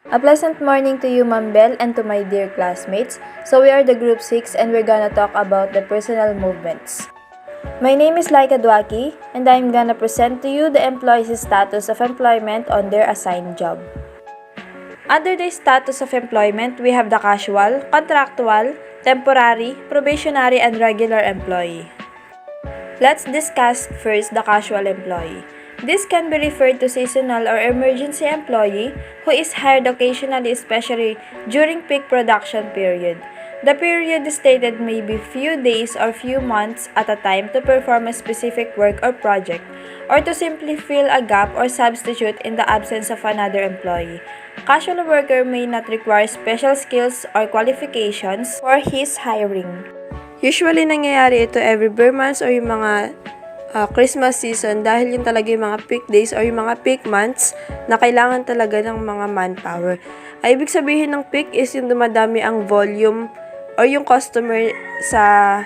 A pleasant morning to you, Ma'am Bell, and to my dear classmates. So we are the Group 6 and we're gonna talk about the personal movements. My name is Laika Dwaki and I'm gonna present to you the employee's status of employment on their assigned job. Under the status of employment, we have the casual, contractual, temporary, probationary, and regular employee. Let's discuss first the casual employee. This can be referred to seasonal or emergency employee who is hired occasionally, especially during peak production period. The period stated may be few days or few months at a time to perform a specific work or project, or to simply fill a gap or substitute in the absence of another employee. Casual worker may not require special skills or qualifications for his hiring. Usually, nangyayari ito every bare months or yung mga Christmas season dahil yun talaga yung mga peak days or yung mga peak months na kailangan talaga ng mga manpower. Ay, ibig sabihin ng peak is yung dumadami ang volume or yung customer sa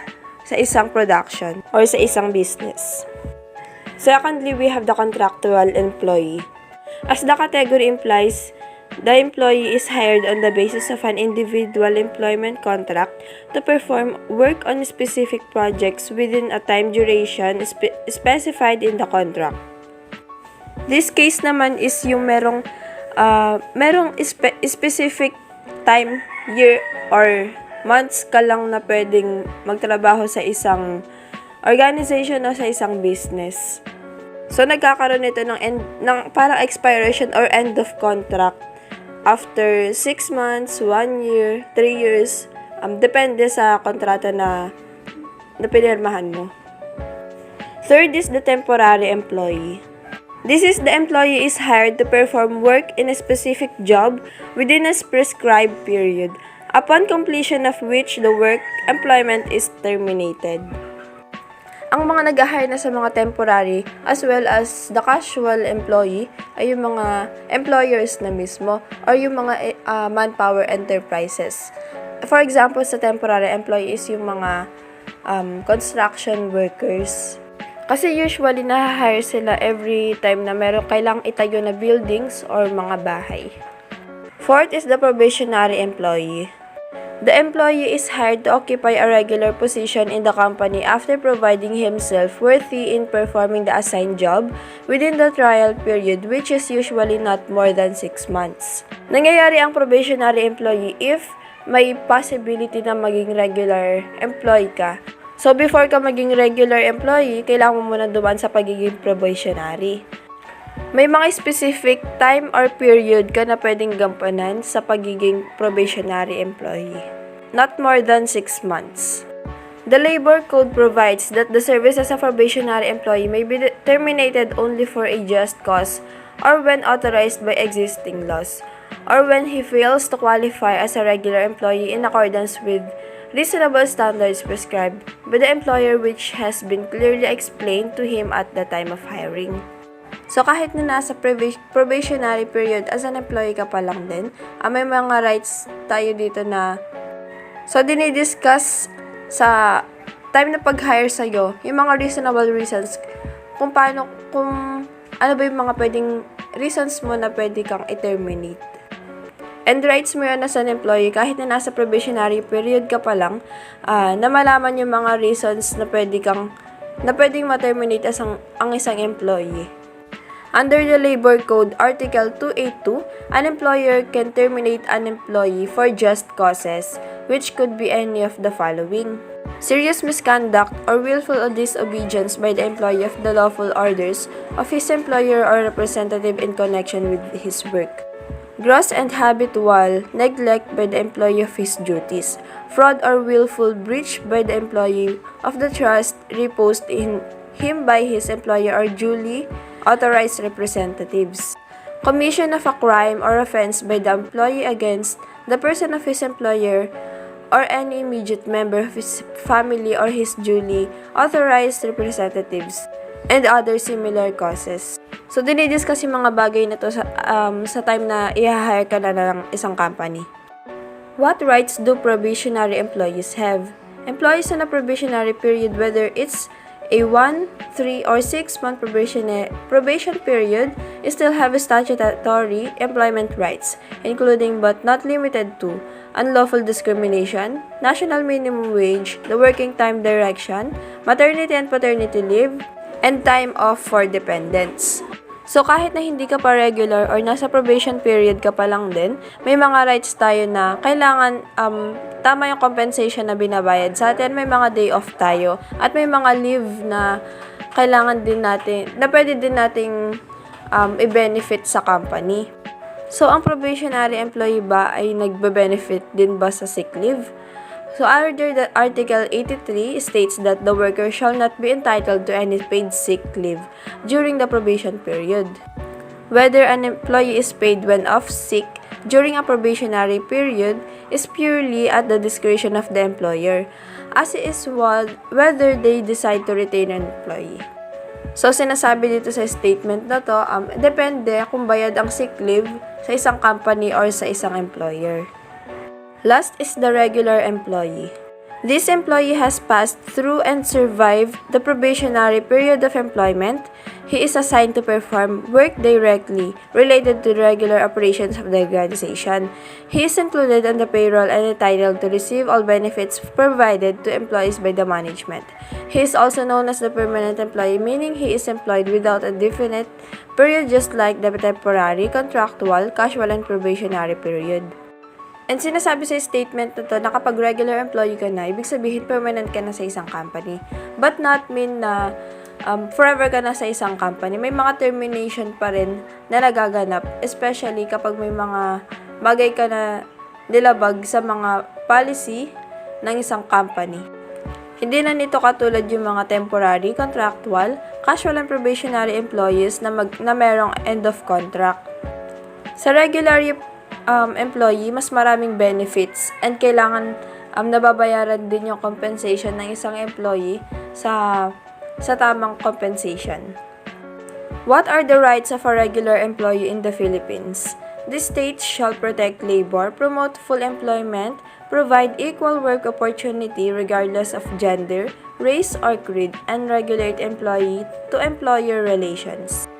isang production or sa isang business. Secondly, we have the contractual employee. As the category implies, the employee is hired on the basis of an individual employment contract to perform work on specific projects within a time duration specified in the contract. This case naman is yung merong specific time, year, or months ka lang na pwedeng magtrabaho sa isang organization o sa isang business. So, nagkakaroon ito ng parang expiration or end of contract after 6 months, 1 year, 3 years, depende sa kontrata na pinirmahan mo. Third is the temporary employee. This is the employee is hired to perform work in a specific job within a prescribed period, upon completion of which the work employment is terminated. Ang mga nag-hire na sa mga temporary as well as the casual employee ay yung mga employers na mismo or yung mga manpower enterprises. For example, sa temporary employee is yung mga construction workers. Kasi usually na-hire sila every time na meron kailangang itayo na buildings or mga bahay. Fourth is the probationary employee. The employee is hired to occupy a regular position in the company after providing himself worthy in performing the assigned job within the trial period, which is usually not more than 6 months. Nangyayari ang probationary employee if may possibility na maging regular employee ka. So before ka maging regular employee, kailangan mo muna dumaan sa pagiging probationary. May mga specific time or period ka na pwedeng gampanan sa pagiging probationary employee. Not more than 6 months. The labor code provides that the services of a probationary employee may be terminated only for a just cause or when authorized by existing laws, or when he fails to qualify as a regular employee in accordance with reasonable standards prescribed by the employer which has been clearly explained to him at the time of hiring. So, kahit na nasa probationary period as an employee ka pa lang din, may mga rights tayo dito na dinidiscuss sa time na pag-hire sa'yo, yung mga reasonable reasons kung ano ba yung mga pwedeng reasons mo na pwede kang i-terminate. And rights mo yun as an employee, kahit na nasa probationary period ka pa lang, na malaman yung mga reasons na pwedeng ma-terminate as ang isang employee. Under the Labor Code, Article 282, an employer can terminate an employee for just causes, which could be any of the following: serious misconduct or willful disobedience by the employee of the lawful orders of his employer or representative in connection with his work; gross and habitual neglect by the employee of his duties; fraud or willful breach by the employee of the trust reposed in him by his employer or duly authorized representatives; commission of a crime or offense by the employee against the person of his employer or any immediate member of his family or his duly authorized representatives, and other similar causes. So, dinidiscuss yung mga bagay na to sa time na i-hire ka na ng isang company. What rights do probationary employees have? Employees on a probationary period, whether it's a 1, 3, or 6-month probation period, still have statutory employment rights, including but not limited to unlawful discrimination, national minimum wage, the working time direction, maternity and paternity leave, and time off for dependents. So kahit na hindi ka pa regular or nasa probation period ka pa lang din, may mga rights tayo na kailangan tama yung compensation na binabayad sa atin, may mga day off tayo, at may mga leave na kailangan din natin, na pwede din nating i-benefit sa company. So ang probationary employee ba ay nagbe-benefit din ba sa sick leave? So under the Article 83 states that the worker shall not be entitled to any paid sick leave during the probation period. Whether an employee is paid when off sick during a probationary period is purely at the discretion of the employer, as is whether they decide to retain an employee. So sinasabi dito sa statement na to, depende kung bayad ang sick leave sa isang company or sa isang employer. Last is the regular employee. This employee has passed through and survived the probationary period of employment. He is assigned to perform work directly related to the regular operations of the organization. He is included on the payroll and entitled to receive all benefits provided to employees by the management. He is also known as the permanent employee, meaning he is employed without a definite period, just like the temporary, contractual, casual, and probationary period. And sinasabi sa statement na to na kapag regular employee ka na, ibig sabihin permanent ka na sa isang company. But not mean na forever ka na sa isang company. May mga termination pa rin na nagaganap, especially kapag may mga bagay ka na nilabag sa mga policy ng isang company. Hindi na nito katulad yung mga temporary, contractual, casual, and probationary employees na merong end of contract. Sa regular employee, mas maraming benefits and kailangan nababayaran din yung compensation ng isang employee sa tamang compensation. What are the rights of a regular employee in the Philippines? The state shall protect labor, promote full employment, provide equal work opportunity regardless of gender, race, or creed, and regulate employee-to-employer relations.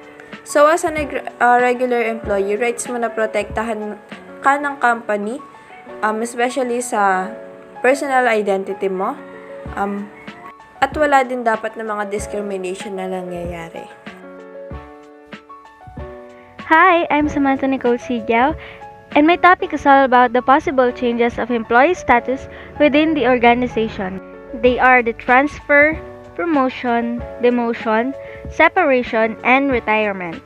So, as a regular employee, rights mo na protektahan ka ng company, especially sa personal identity mo, at wala din dapat na mga discrimination na nangyayari. Hi, I'm Samantha Nicole Sigyao, and my topic is all about the possible changes of employee status within the organization. They are the transfer, promotion, demotion, separation, and retirement.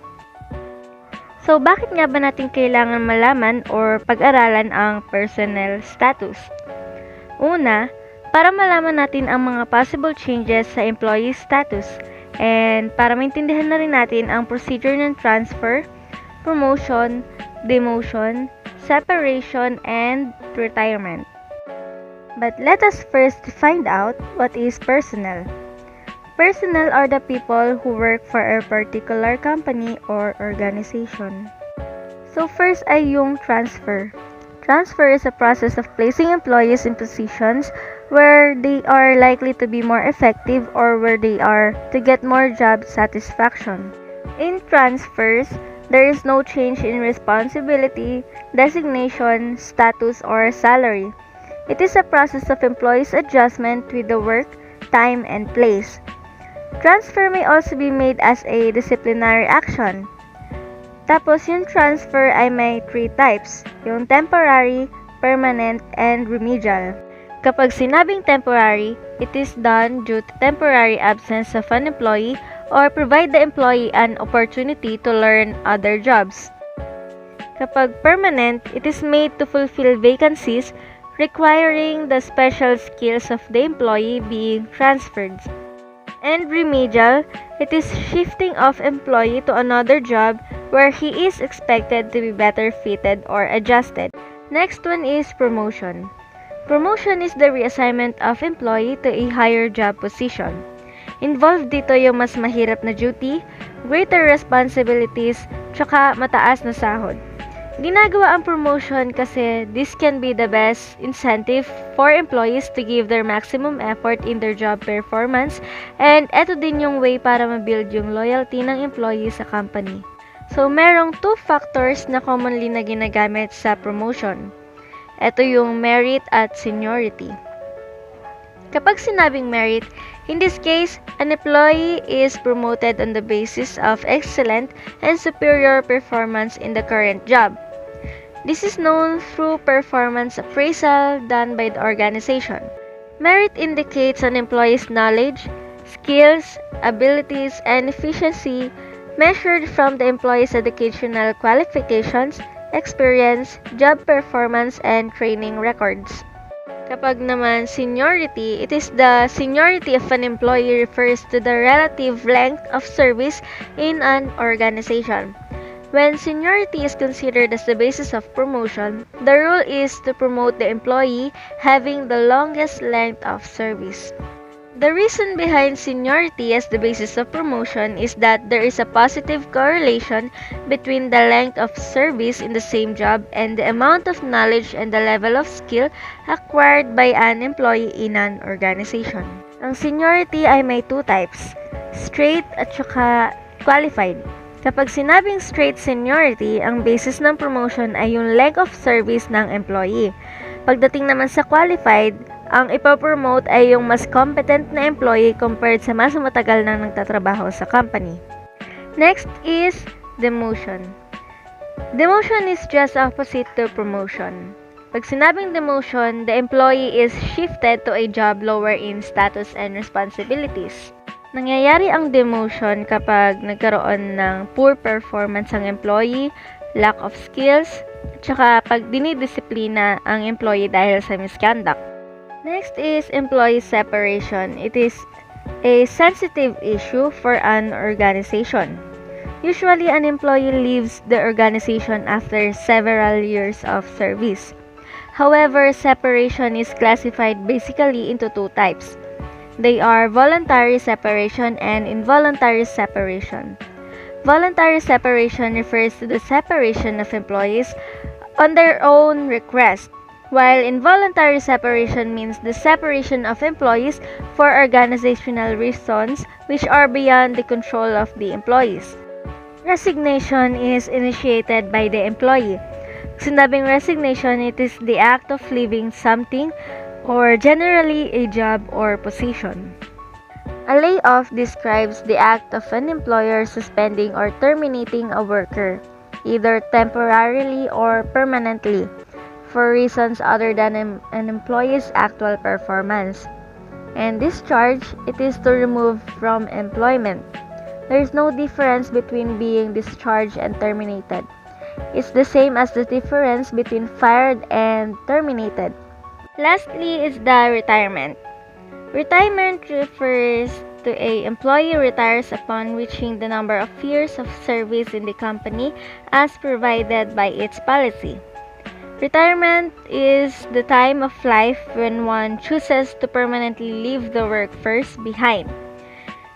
So, bakit nga ba natin kailangan malaman or pag-aralan ang personnel status? Una, para malaman natin ang mga possible changes sa employee status and para maintindihan na rin natin ang procedure ng transfer, promotion, demotion, separation, and retirement. But let us first find out what is personnel. Personnel are the people who work for a particular company or organization. So first ay yung transfer. Transfer is a process of placing employees in positions where they are likely to be more effective or where they are to get more job satisfaction. In transfers, there is no change in responsibility, designation, status, or salary. It is a process of employees' adjustment with the work, time, and place. Transfer may also be made as a disciplinary action. Tapos yung transfer ay may 3 types, yung temporary, permanent, and remedial. Kapag sinabing temporary, it is done due to temporary absence of an employee or provide the employee an opportunity to learn other jobs. Kapag permanent, it is made to fulfill vacancies requiring the special skills of the employee being transferred. And remedial, it is shifting of employee to another job where he is expected to be better fitted or adjusted. Next one is promotion. Promotion is the reassignment of employee to a higher job position. Involved dito yung mas mahirap na duty, greater responsibilities, tsaka mataas na sahod. Ginagawa ang promotion kasi this can be the best incentive for employees to give their maximum effort in their job performance, and eto din yung way para ma-build yung loyalty ng employee sa company. So, merong two factors na commonly na ginagamit sa promotion. Ito yung merit at seniority. Kapag sinabing merit, in this case, an employee is promoted on the basis of excellent and superior performance in the current job. This is known through performance appraisal done by the organization. Merit indicates an employee's knowledge, skills, abilities, and efficiency measured from the employee's educational qualifications, experience, job performance, and training records. Kapag naman seniority, it is the seniority of an employee refers to the relative length of service in an organization. When seniority is considered as the basis of promotion, the rule is to promote the employee having the longest length of service. The reason behind seniority as the basis of promotion is that there is a positive correlation between the length of service in the same job and the amount of knowledge and the level of skill acquired by an employee in an organization. Ang seniority ay may two types, straight at saka qualified. Kapag sinabing straight seniority, ang basis ng promotion ay yung length of service ng employee. Pagdating naman sa qualified, ang ipopromote ay yung mas competent na employee compared sa mas matagal na nagtatrabaho sa company. Next is demotion. Demotion is just opposite to promotion. Pag sinabing demotion, the employee is shifted to a job lower in status and responsibilities. Nangyayari ang demotion kapag nagkaroon ng poor performance ang employee, lack of skills, at saka pag dinidisiplina ang employee dahil sa misconduct. Next is employee separation. It is a sensitive issue for an organization. Usually, an employee leaves the organization after several years of service. However, separation is classified basically into two types. They are voluntary separation and involuntary separation. Voluntary separation refers to the separation of employees on their own request, while involuntary separation means the separation of employees for organizational reasons which are beyond the control of the employees. Resignation is initiated by the employee. Sinabing resignation, it is the act of leaving something or generally a job or position. A layoff describes the act of an employer suspending or terminating a worker, either temporarily or permanently, for reasons other than an employee's actual performance. And discharge, it is to remove from employment. There is no difference between being discharged and terminated. It's the same as the difference between fired and terminated. Lastly is the retirement. Retirement refers to a employee retires upon reaching the number of years of service in the company as provided by its policy. Retirement is the time of life when one chooses to permanently leave the workforce behind.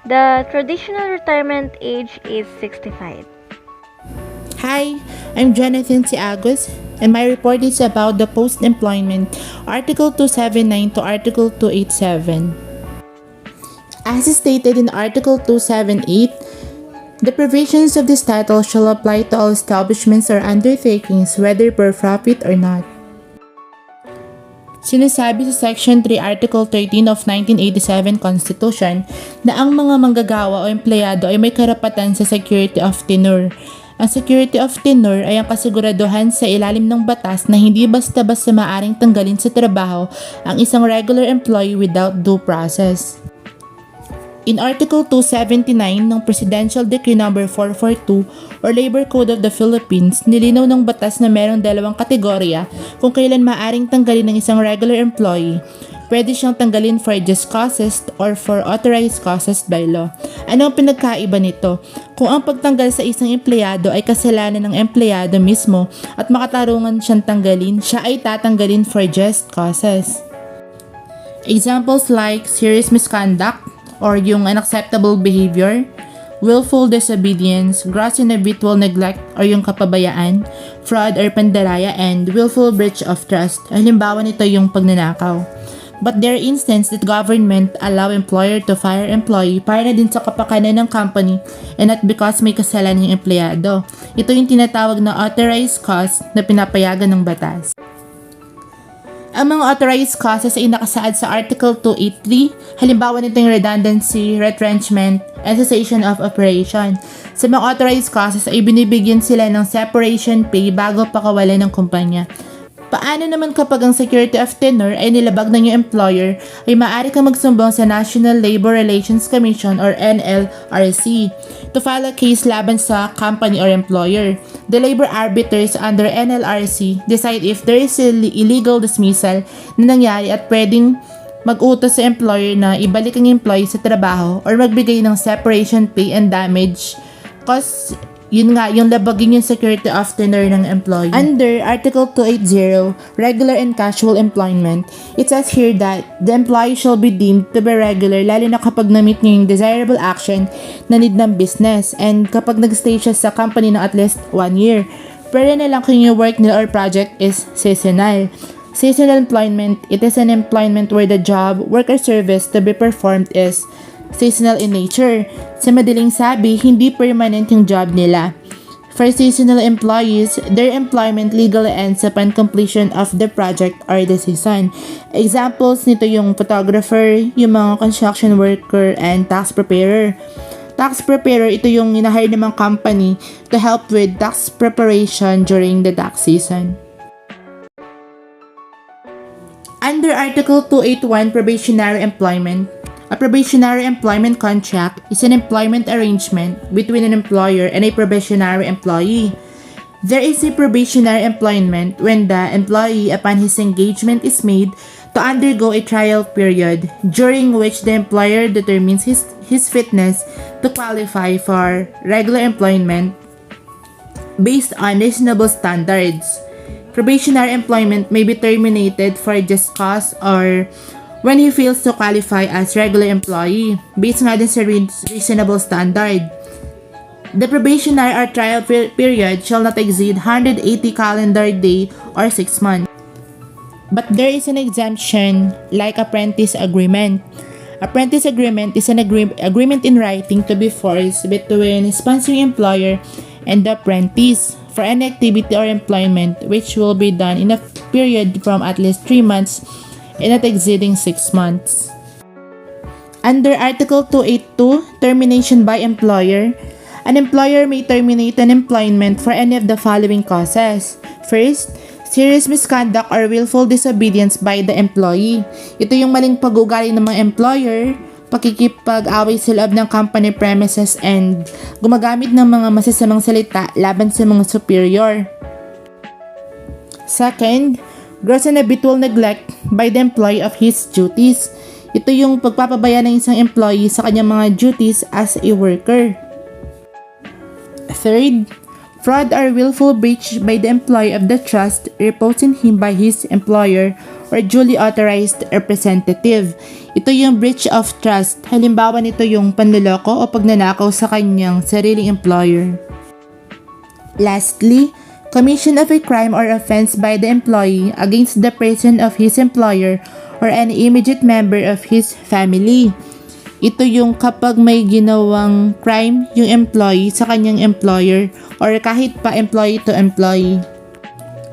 The traditional retirement age is 65. Hi, I'm Jonathan Tiagos, and my report is about the post-employment, Article 279 to Article 287. As stated in Article 278, the provisions of this title shall apply to all establishments or undertakings, whether for profit or not. Sinasabi sa Section 3, Article 13 of 1987 Constitution na ang mga manggagawa o empleyado ay may karapatan sa security of tenure. Ang security of tenure ay ang kasiguraduhan sa ilalim ng batas na hindi basta-basta maaring tanggalin sa trabaho ang isang regular employee without due process. In Article 279 ng Presidential Decree No. 442 or Labor Code of the Philippines, nilinaw ng batas na merong dalawang kategorya kung kailan maaring tanggalin ng isang regular employee. Pwede siyang tanggalin for just causes or for authorized causes by law. Ano ang pinagkaiba nito? Kung ang pagtanggal sa isang empleyado ay kasalanan ng empleyado mismo at makatarungan siyang tanggalin, siya ay tatanggalin for just causes. Examples like serious misconduct or yung unacceptable behavior, willful disobedience, gross and habitual neglect or yung kapabayaan, fraud or pandaraya, and willful breach of trust. Halimbawa nito yung pagnanakaw. But there are instances that government allow employer to fire employee para na din sa kapakanan ng company and not because may kasalanan yung empleyado. Ito yung tinatawag na authorized cause na pinapayagan ng batas. Ang mga authorized causes ay nakasaad sa Article 283, halimbawa nito yung redundancy, retrenchment, and cessation of operation. Sa mga authorized causes ay binibigyan sila ng separation pay bago pakawalan ng kumpanya. Paano naman kapag ang security of tenure ay nilabag ng iyong employer, ay maaari kang magsumbong sa National Labor Relations Commission or NLRC to file a case laban sa company or employer. The labor arbiters under NLRC decide if there is illegal dismissal na nangyari at pwedeng mag-utos sa employer na ibalik ang employee sa trabaho or magbigay ng separation pay and damage cause yun nga, yung labagin yung security of tenure ng employee. Under Article 280, Regular and Casual Employment, it says here that the employee shall be deemed to be regular lalo na kapag na-meet niya yung desirable action na need ng business and kapag nag-stay siya sa company ng at least 1 year. Pero na lang kung yung work nila or project is seasonal. Seasonal employment, it is an employment where the job, work, or service to be performed is seasonal in nature. Sa madaling sabi, hindi permanent yung job nila. For seasonal employees, their employment legally ends upon completion of the project or the season. Examples nito yung photographer, yung mga construction worker, and tax preparer. Tax preparer, ito yung hinahire ng mga company to help with tax preparation during the tax season. Under Article 281, Probationary Employment, a probationary employment contract is an employment arrangement between an employer and a probationary employee. There is a probationary employment when the employee, upon his engagement is made, to undergo a trial period during which the employer determines his fitness to qualify for regular employment based on reasonable standards. Probationary employment may be terminated for just cause or when he fails to qualify as regular employee, based nga din sa reasonable standard. The probationary or trial period shall not exceed 180 calendar day or 6 months. But there is an exemption like apprentice agreement. Apprentice agreement is an agreement in writing to be forced between sponsoring employer and the apprentice for any activity or employment which will be done in a period from at least 3 months and not exceeding 6 months. Under Article 282, Termination by Employer, an employer may terminate an employment for any of the following causes. First, serious misconduct or willful disobedience by the employee. Ito yung maling pag-uugali ng mga employer, pakikipag-away sa loob ng company premises and gumagamit ng mga masasamang salita laban sa mga superior. Second, gross and habitual neglect by the employee of his duties. Ito yung pagpapabaya ng isang employee sa kanyang mga duties as a worker. Third, fraud or willful breach by the employee of the trust reposed in him by his employer or duly authorized representative. Ito yung breach of trust. Halimbawa nito yung panloloko o pagnanakaw sa kanyang sariling employer. Lastly, commission of a crime or offense by the employee against the person of his employer or any immediate member of his family. Ito yung kapag may ginawang crime yung employee sa kanyang employer or kahit pa employee to employee.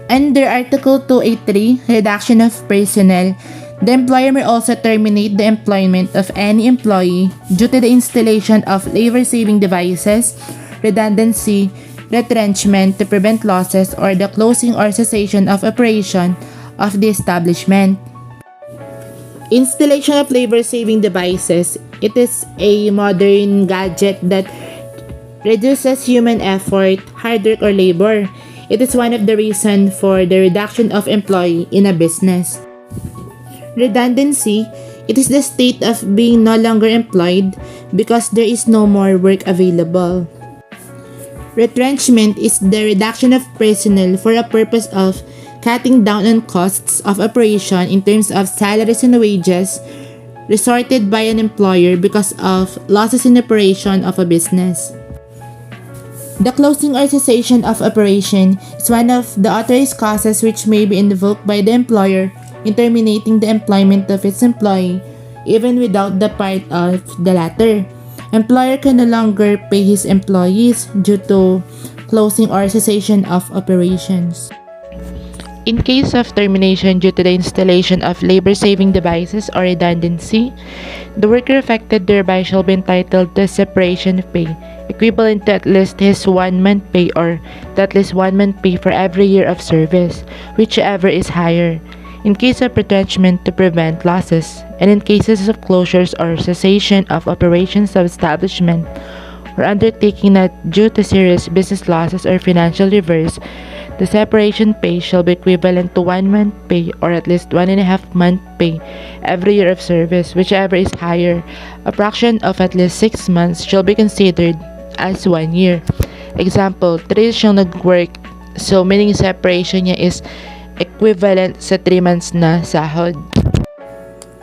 Under Article 283, Reduction of Personnel, the employer may also terminate the employment of any employee due to the installation of labor-saving devices, redundancy, retrenchment to prevent losses, or the closing or cessation of operation of the establishment. Installation of labor-saving devices. It is a modern gadget that reduces human effort, hard work, or labor. It is one of the reasons for the reduction of employee in a business. Redundancy. It is the state of being no longer employed because there is no more work available. Retrenchment is the reduction of personnel for a purpose of cutting down on costs of operation in terms of salaries and wages, resorted by an employer because of losses in operation of a business. The closing or cessation of operation is one of the authorized causes which may be invoked by the employer in terminating the employment of its employee, even without the part of the latter. Employer can no longer pay his employees due to closing or cessation of operations. In case of termination due to the installation of labor-saving devices or redundancy, the worker affected thereby shall be entitled to separation pay, equivalent to at least his 1 month pay or to at least 1 month pay for every year of service, whichever is higher. In case of retrenchment to prevent losses, and in cases of closures or cessation of operations of establishment or undertaking not due to serious business losses or financial reverse, the separation pay shall be equivalent to 1 month pay or at least 1.5 month pay every year of service, whichever is higher. A fraction of at least 6 months shall be considered as 1 year. Example, 3 days siyang nag-work, so meaning separation niya is equivalent sa 3 months na sahod.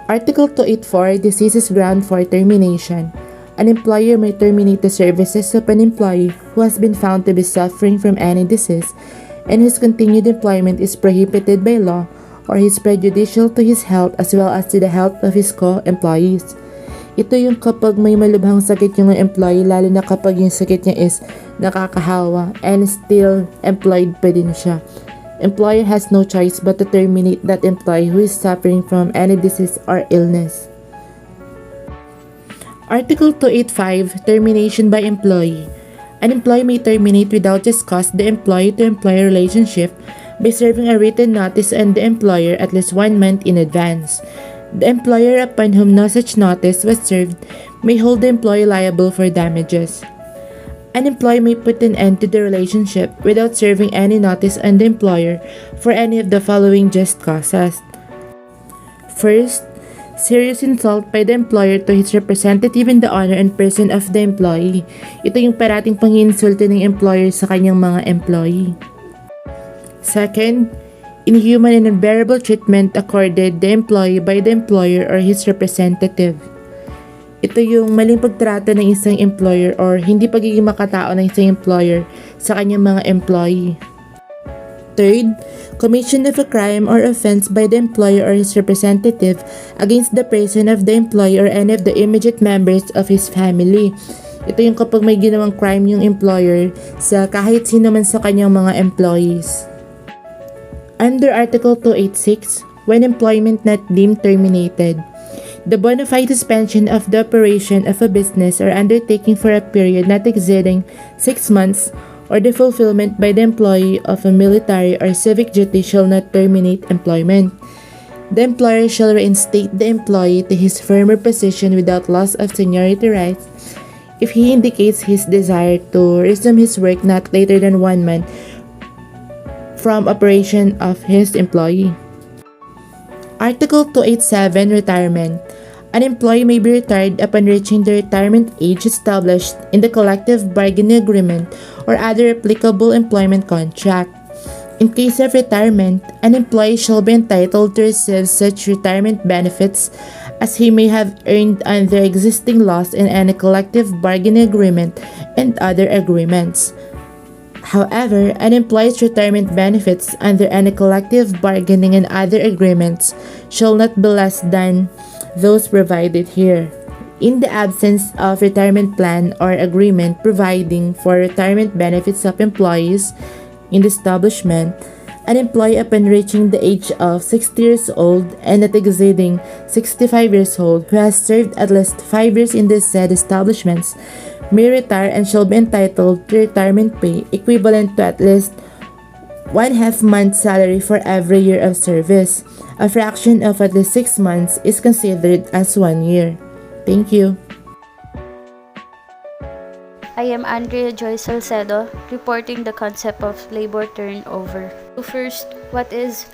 Article 284 diseases ground for termination. An employer may terminate the services of an employee who has been found to be suffering from any disease and whose continued employment is prohibited by law or is prejudicial to his health as well as to the health of his co-employees. Ito yung kapag may malubhang sakit yung employee, lalo na kapag yung sakit niya is nakakahawa and still employed pa din siya. Employer has no choice but to terminate that employee who is suffering from any disease or illness. Article 285, termination by employee. An employee may terminate without just cause the employee-to-employer relationship by serving a written notice on the employer at least 1 month in advance. The employer upon whom no such notice was served may hold the employee liable for damages. An employee may put an end to the relationship without serving any notice on the employer for any of the following just causes. First, serious insult by the employer to his representative in the honor and person of the employee. Ito yung parating pang-insulto ng employer sa kanyang mga employee. Second, inhuman and unbearable treatment accorded the employee by the employer or his representative. Ito yung maling pagtrato ng isang employer or hindi pagiging makatao ng isang employer sa kanyang mga employee. Third, commission of a crime or offense by the employer or his representative against the person of the employee or any of the immediate members of his family. Ito yung kapag may ginawang crime yung employer sa kahit sino man sa kanyang mga employees. Under Article 286, when employment not deemed terminated, the bona fide suspension of the operation of a business or undertaking for a period not exceeding 6 months or the fulfillment by the employee of a military or civic duty shall not terminate employment. The employer shall reinstate the employee to his former position without loss of seniority rights if he indicates his desire to resume his work not later than 1 month from operation of his employee. Article 287, Retirement. An employee may be retired upon reaching the retirement age established in the collective bargaining agreement or other applicable employment contract. In case of retirement, an employee shall be entitled to receive such retirement benefits as he may have earned under existing laws in any collective bargaining agreement and other agreements. However, an employee's retirement benefits under any collective bargaining and other agreements shall not be less than those provided here. In the absence of retirement plan or agreement providing for retirement benefits of employees in the establishment, an employee upon reaching the age of 60 years old and not exceeding 65 years old who has served at least 5 years in the said establishments may retire and shall be entitled to retirement pay equivalent to at least 1/2 month salary for every year of service. A fraction of at least 6 months is considered as 1 year. Thank you. I am Andrea Joy Salcedo, reporting the concept of labor turnover. So first, what is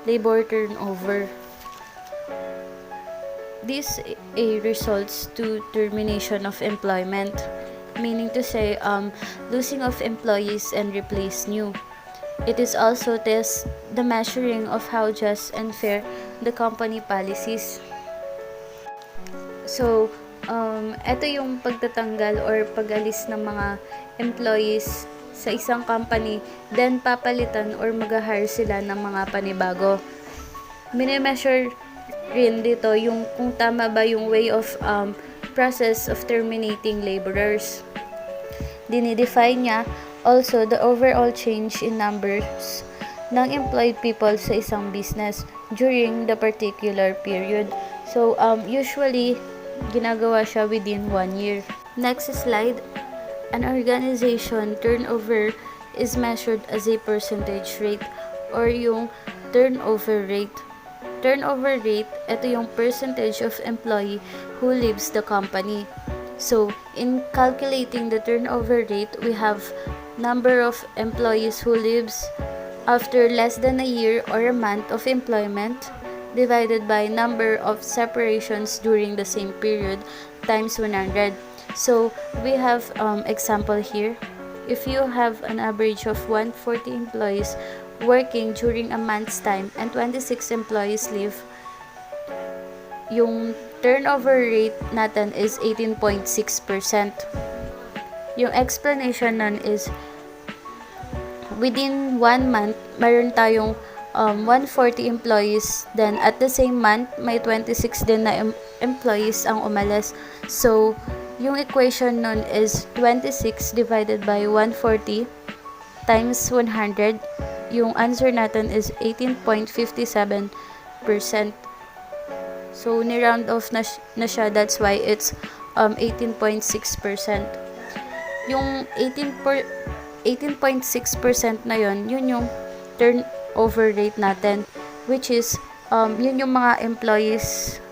labor turnover? This results to termination of employment, meaning to say losing of employees and replace new. It is also the measuring of how just and fair the company policies. So, ito yung pagtatanggal or pag-alis ng mga employees sa isang company, then papalitan or mag-hire sila ng mga panibago. Minimeasure rin dito yung kung tama ba yung way of process of terminating laborers. Dinidefine niya also the overall change in numbers ng employed people sa isang business during the particular period. So, usually, ginagawa siya within 1 year. Next slide. An organization turnover is measured as a percentage rate or yung turnover rate. Turnover rate, ito yung percentage of employee who leaves the company. So, in calculating the turnover rate, we have number of employees who leaves after less than a year or a month of employment divided by number of separations during the same period times 100. So, we have example here. If you have an average of 140 employees working during a month's time and 26 employees leave, yung turnover rate natin is 18.6%. Yung explanation nun is within 1 month, mayroon tayong 140 employees, then at the same month, may 26 din na employees ang umalis. So, yung equation nun is 26 divided by 140 times 100. Yung answer natin is 18.57%. So, ni-round off na siya. That's why it's 18.6%. Yung 18.6% na yun yung turnover rate natin, which is yun yung mga employees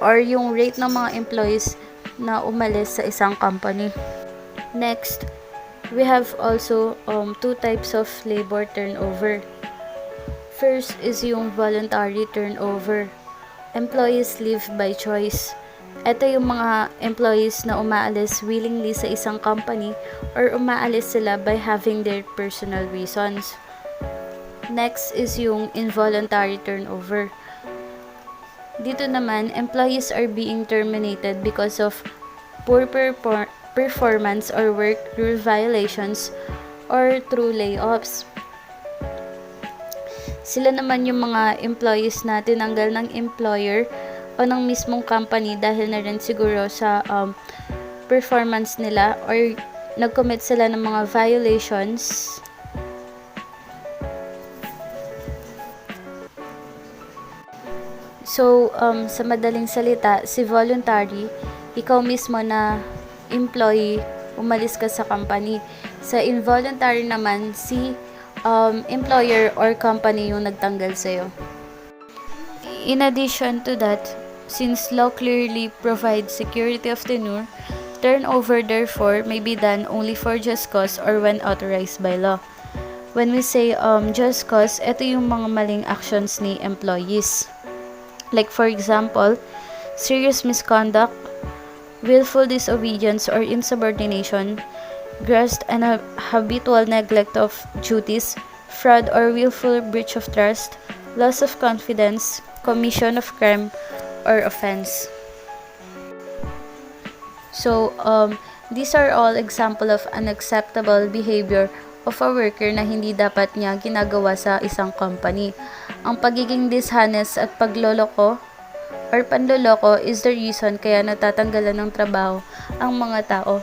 or yung rate ng mga employees na umalis sa isang company. Next, we have also two types of labor turnover. First is yung voluntary turnover. Employees leave by choice. Ito yung mga employees na umaalis willingly sa isang company or umaalis sila by having their personal reasons. Next is yung involuntary turnover. Dito naman, employees are being terminated because of poor performance or work rule violations or through layoffs. Sila naman yung mga employees na tinanggal ng employer o ng mismong company dahil na rin siguro sa performance nila or nag-commit sila ng mga violations. So, sa madaling salita, si voluntary, ikaw mismo na employee, umalis ka sa company. Sa involuntary naman, si employer or company yung nagtanggal sa'yo. In addition to that, since law clearly provides security of tenure, turnover therefore may be done only for just cause or when authorized by law. When we say just cause, ito yung mga maling actions ni employees. Like for example, serious misconduct, willful disobedience or insubordination, gross and habitual neglect of duties, fraud or willful breach of trust, loss of confidence, commission of crime or offense. So, these are all example of unacceptable behavior of a worker na hindi dapat niya ginagawa sa isang company. Ang pagiging dishonest at pagloloko or panloloko is the reason kaya natatanggalan ng trabaho ang mga tao.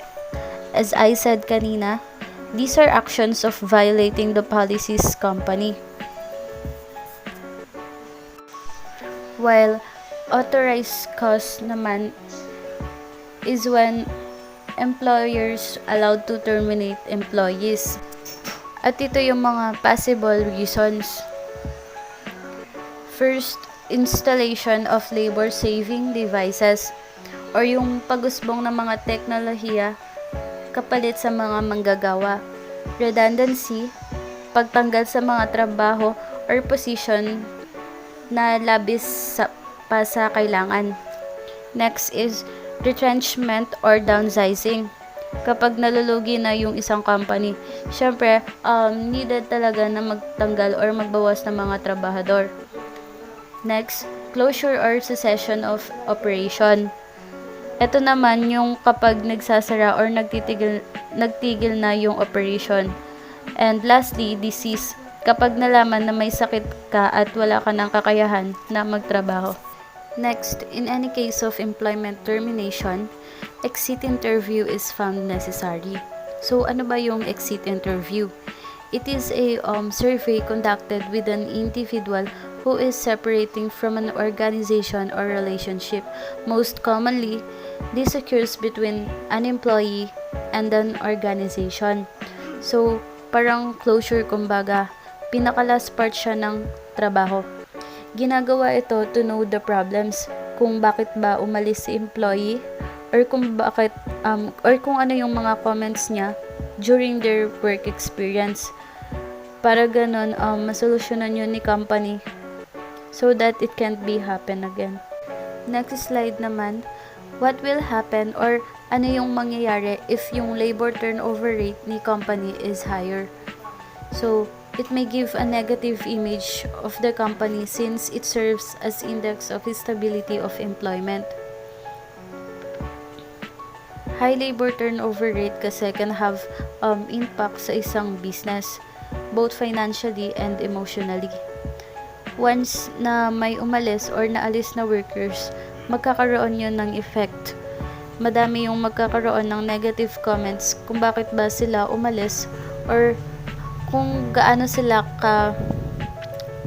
As I said kanina, these are actions of violating the policies company. While authorized cause naman is when employers allowed to terminate employees. At ito yung mga possible reasons. First, installation of labor-saving devices or yung pag-usbong ng mga teknolohiya kapalit sa mga manggagawa. Redundancy, pagtanggal sa mga trabaho or position na labis pa sa kailangan. Next is retrenchment or downsizing. Kapag nalulugi na yung isang company, syempre, needed talaga na magtanggal or magbawas ng mga trabahador. Next, closure or cessation of operation. Ito naman yung kapag nagsasara or nagtigil na yung operation. And lastly, disease. Kapag nalaman na may sakit ka at wala ka ng kakayahan na magtrabaho. Next, in any case of employment termination, exit interview is found necessary. So, ano ba yung exit interview? It is a survey conducted with an individual who is separating from an organization or relationship. Most commonly, this occurs between an employee and an organization. So, parang closure kumbaga, pinaka-last part siya ng trabaho. Ginagawa ito to know the problems, kung bakit ba umalis si employee, or kung bakit, or kung ano yung mga comments niya during their work experience. Para ganun, masolusyonan yun ni company so that it can't be happen again. Next slide naman, what will happen or ano yung mangyayari if yung labor turnover rate ni company is higher. So, it may give a negative image of the company since it serves as index of stability of employment. High labor turnover rate kasi can have impact sa isang business, both financially and emotionally. Once na may umalis or naalis na workers, magkakaroon yun ng effect. Madami yung magkakaroon ng negative comments kung bakit ba sila umalis or kung gaano sila ka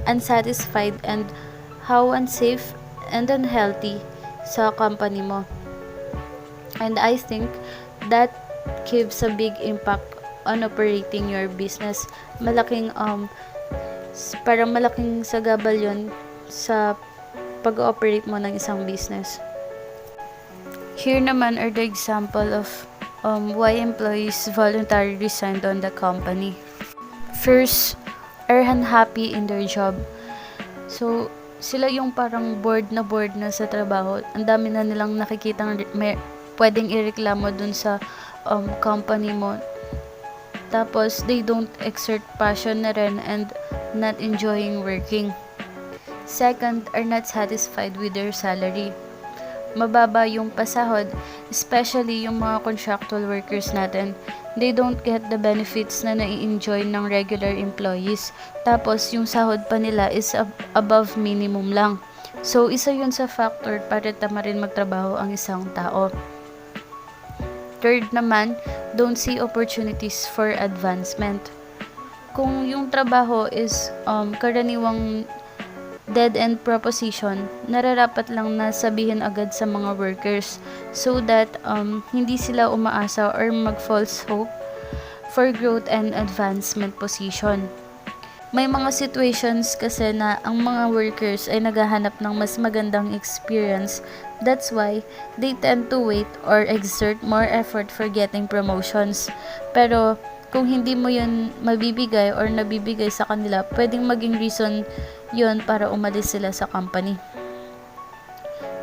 unsatisfied and how unsafe and unhealthy sa company mo. And I think that gives a big impact on operating your business. Parang malaking sagabal yun sa pag-operate mo ng isang business. Here naman are the example of why employees voluntarily resigned on the company. First, are unhappy in their job. So, sila yung parang bored na sa trabaho. Ang dami na nilang nakikitang pwedeng ireklamo dun sa company mo. Tapos, they don't exert passion na rin and not enjoying working. Second, are not satisfied with their salary. Mababa yung pasahod, especially yung mga contractual workers natin. They don't get the benefits na nai-enjoy ng regular employees. Tapos, yung sahod pa nila is above minimum lang. So, isa yun sa factor para tama rin magtrabaho ang isang tao. Third naman, don't see opportunities for advancement. Kung yung trabaho is karaniwang dead-end proposition, nararapat lang na sabihin agad sa mga workers so that hindi sila umaasa or mag-false hope for growth and advancement position. May mga situations kasi na ang mga workers ay naghahanap ng mas magandang experience. That's why they tend to wait or exert more effort for getting promotions. Pero kung hindi mo yun mabibigay or nabibigay sa kanila, pwedeng maging reason yun para umalis sila sa company.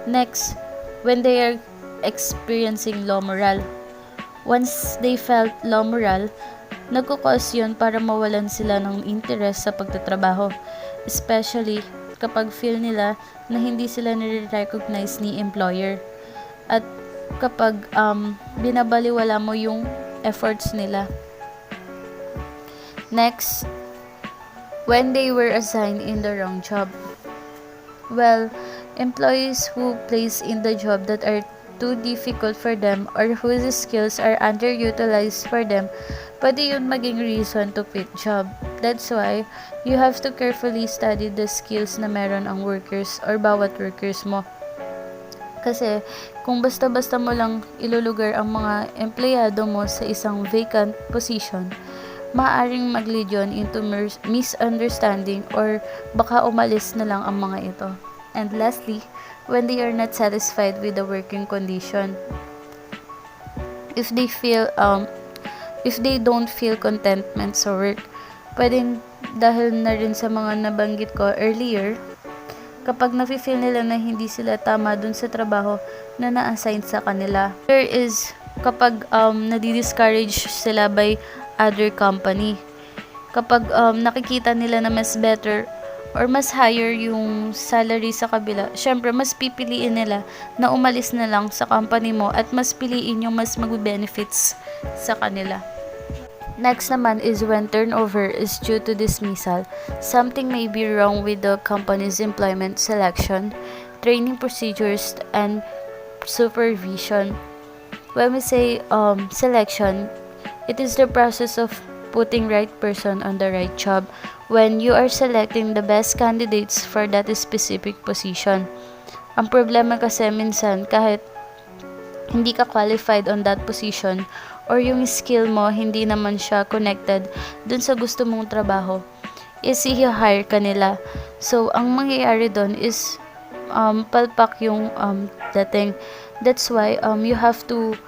Next, when they are experiencing low morale. Once they felt low morale, nagkukos yun para mawalan sila ng interest sa pagtatrabaho. Especially kapag feel nila na hindi sila nire-recognize ni employer. At kapag binabaliwala mo yung efforts nila. Next, when they were assigned in the wrong job. Well, employees who place in the job that are too difficult for them or whose skills are underutilized for them, pwede yun maging reason to quit job. That's why, you have to carefully study the skills na meron ang workers or bawat workers mo. Kasi, kung basta-basta mo lang ilulugar ang mga empleyado mo sa isang vacant position, maaaring mag-lead yun into misunderstanding or baka umalis na lang ang mga ito. And lastly, when they are not satisfied with the working condition. If they don't feel contentment sa work, pwedeng dahil na rin sa mga nabanggit ko earlier, kapag nafe-feel nila na hindi sila tama dun sa trabaho na na-assign sa kanila. There is kapag nadi-discourage sila by other company. Kapag nakikita nila na mas better or mas higher yung salary sa kabila, syempre mas pipiliin nila na umalis na lang sa company mo at mas piliin yung mas mag-benefits sa kanila. Next naman is when turnover is due to dismissal. Something may be wrong with the company's employment selection, training procedures, and supervision. When we say selection, it is the process of putting right person on the right job when you are selecting the best candidates for that specific position. Ang problema kasi minsan kahit hindi ka qualified on that position or yung skill mo hindi naman siya connected dun sa gusto mong trabaho, is i-hire ka nila. So, ang mangyayari dun is palpak yung dating. That's why you have to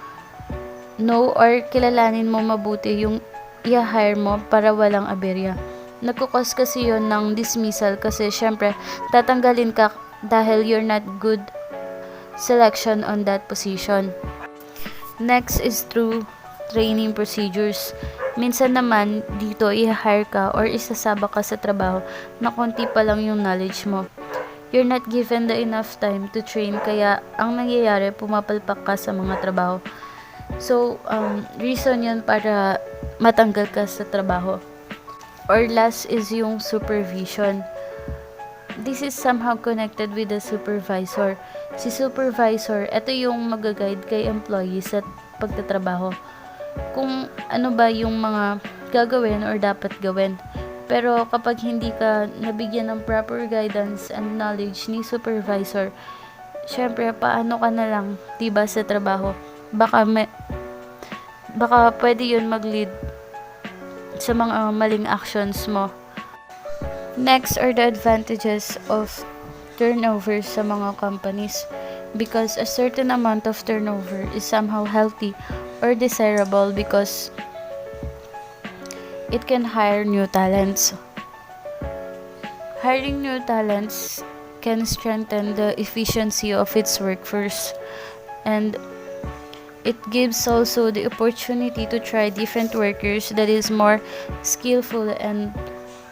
know or kilalanin mo mabuti yung i-hire mo para walang aberya. Nagkukos kasi yun ng dismissal kasi syempre tatanggalin ka dahil you're not good selection on that position. Next is through training procedures. Minsan naman dito i-hire ka or isasaba ka sa trabaho na konti pa lang yung knowledge mo. You're not given the enough time to train kaya ang nangyayari pumapalpak ka sa mga trabaho. So, reason yun para matanggal ka sa trabaho. Or last is yung supervision. This is somehow connected with the supervisor. Si supervisor, ito yung mag-guide kay employees sa pagtatrabaho. Kung ano ba yung mga gagawin or dapat gawin. Pero kapag hindi ka nabigyan ng proper guidance and knowledge ni supervisor, syempre paano ka na lang, diba, sa trabaho? Baka pwede yun mag-lead sa mga maling actions mo. Next are the advantages of turnover sa mga companies, because a certain amount of turnover is somehow healthy or desirable because it can hire new talents. Hiring new talents can strengthen the efficiency of its workforce, and it gives also the opportunity to try different workers that is more skillful and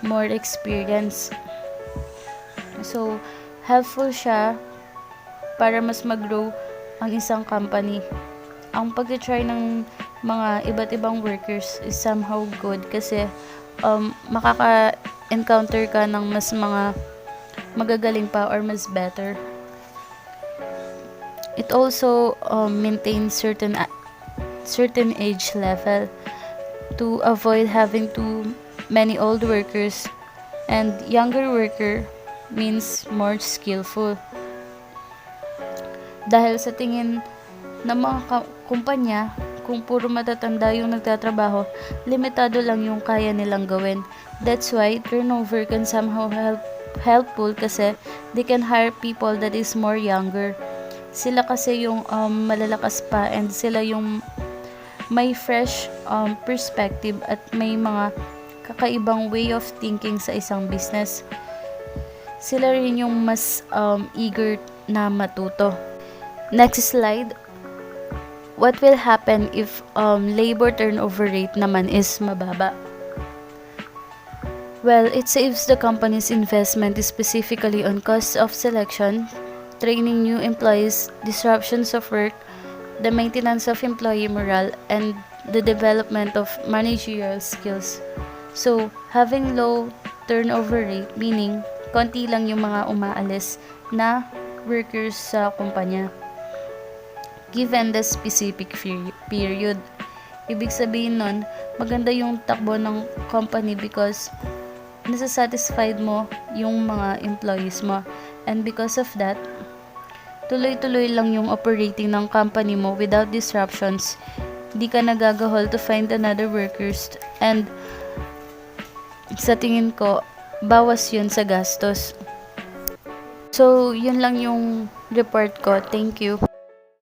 more experienced. So, helpful siya para mas mag-grow ang isang company. Ang pag-try ng mga iba't ibang workers is somehow good kasi makaka-encounter ka ng mas mga magagaling pa or mas better. It also maintains certain age level to avoid having too many old workers, and younger worker means more skillful. Dahil sa tingin ng mga kumpanya, kung puro matatanda yung nagtatrabaho, limitado lang yung kaya nilang gawin. That's why turnover can somehow helpful kasi they can hire people that is more younger. Sila kasi yung malalakas pa, and sila yung may fresh perspective at may mga kakaibang way of thinking sa isang business. Sila rin yung mas eager na matuto. Next slide. What will happen if labor turnover rate naman is mababa? Well, it saves the company's investment specifically on cost of selection, training new employees, disruptions of work, the maintenance of employee morale, and the development of managerial skills. So, having low turnover rate, meaning konti lang yung mga umaalis na workers sa kumpanya given the specific period. Ibig sabihin nun, maganda yung takbo ng company because nasasatisfied mo yung mga employees mo, and because of that, tuloy-tuloy lang yung operating ng company mo without disruptions. Di ka nagagahol to find another workers, and sa tingin ko, bawas yun sa gastos. So, yun lang yung report ko. Thank you.